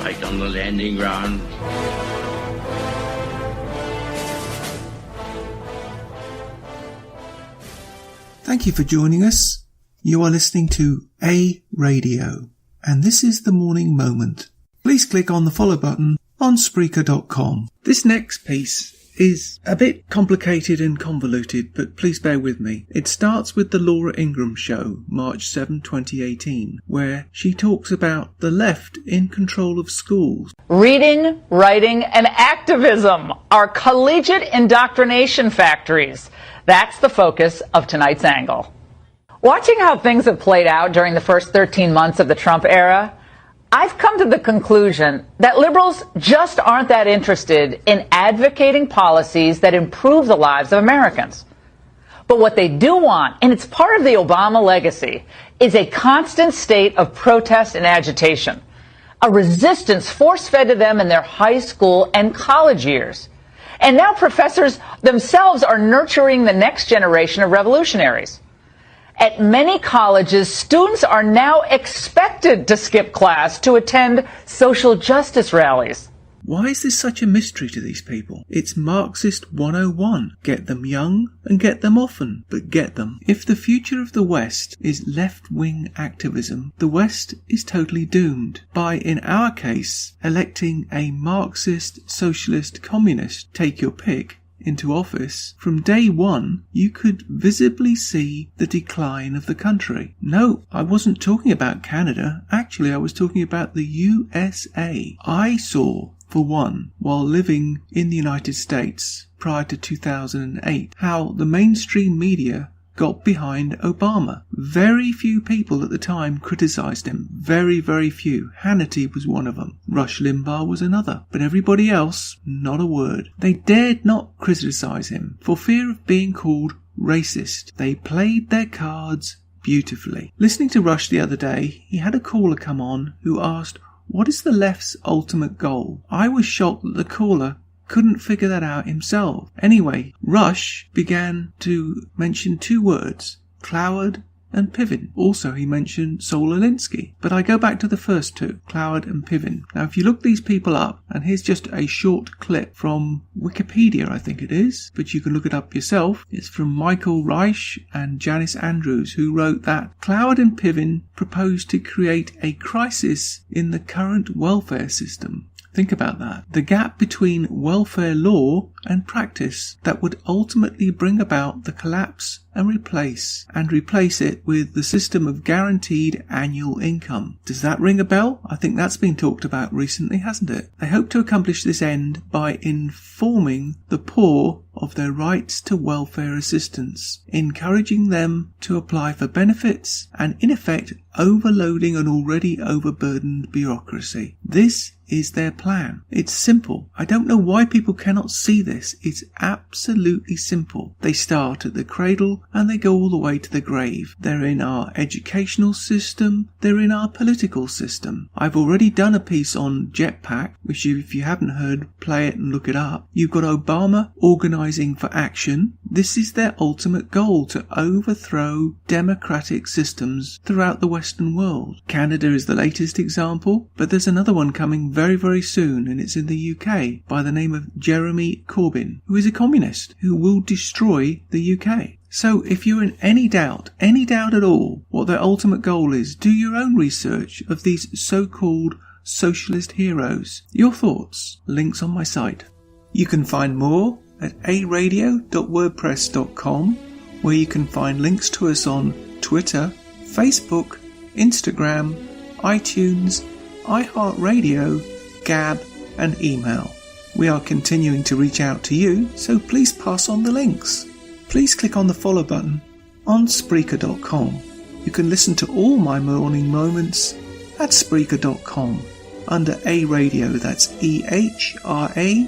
right on the landing ground. Thank you for joining us. You are listening to A Radio, and this is the Morning Moment. Please click on the follow button on Spreaker.com. This next piece is a bit complicated and convoluted, but please bear with me. It starts with the Laura Ingraham show, March 7, 2018, where she talks about the left in control of schools. Reading, writing, and activism are collegiate indoctrination factories. That's the focus of tonight's angle. Watching how things have played out during the first 13 months of the Trump era, I've come to the conclusion that liberals just aren't that interested in advocating policies that improve the lives of Americans. But what they do want, and it's part of the Obama legacy, is a constant state of protest and agitation, a resistance force-fed to them in their high school and college years. And now professors themselves are nurturing the next generation of revolutionaries. At many colleges, students are now expected to skip class to attend social justice rallies. Why is this such a mystery to these people? It's Marxist 101. Get them young and get them often, but get them. If the future of the West is left-wing activism, the West is totally doomed by, in our case, electing a Marxist, socialist, communist, take your pick, into office. From day one, you could visibly see the decline of the country. No, I wasn't talking about Canada. Actually, I was talking about the USA. I saw, for one, while living in the United States prior to 2008, how the mainstream media got behind Obama. Very few people at the time criticised him. Very, very few. Hannity was one of them. Rush Limbaugh was another. But everybody else, not a word. They dared not criticise him for fear of being called racist. They played their cards beautifully. Listening to Rush the other day, he had a caller come on who asked, "What is the left's ultimate goal?" I was shocked that the caller couldn't figure that out himself. Anyway, Rush began to mention two words, Cloward and Piven. Also, he mentioned Saul Alinsky. But I go back to the first two, Cloward and Piven. Now, if you look these people up, and here's just a short clip from Wikipedia, I think it is, but you can look it up yourself. It's from Michael Reich and Janice Andrews, who wrote that Cloward and Piven proposed to create a crisis in the current welfare system. Think about that. The gap between welfare law and practice that would ultimately bring about the collapse and replace it with the system of guaranteed annual income. Does that ring a bell? I think that's been talked about recently, hasn't it? They hope to accomplish this end by informing the poor of their rights to welfare assistance, encouraging them to apply for benefits, and in effect overloading an already overburdened bureaucracy. This is their plan. It's simple. I don't know why people cannot see this. It's absolutely simple. They start at the cradle and they go all the way to the grave. They're in our educational system. They're in our political system. I've already done a piece on Jetpack, which if you haven't heard, play it and look it up. You've got Obama organising for action. This is their ultimate goal, to overthrow democratic systems throughout the Western world. Canada is the latest example, but there's another one coming very, very soon, and it's in the UK by the name of Jeremy Corbyn, who is a communist who will destroy the UK. So if you're in any doubt at all, what their ultimate goal is, do your own research of these so-called socialist heroes. Your thoughts, links on my site. You can find more at aradio.wordpress.com, where you can find links to us on Twitter, Facebook, Instagram, iTunes, iHeartRadio, Gab and email. We are continuing to reach out to you, so please pass on the links. Please click on the follow button on Spreaker.com. You can listen to all my morning moments at Spreaker.com under A Radio, that's EHRADIO,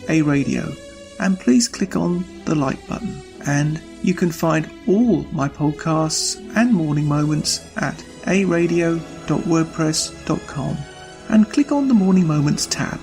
A Radio. And please click on the like button. And you can find all my podcasts and morning moments at aradio.wordpress.com and click on the Morning Moments tab.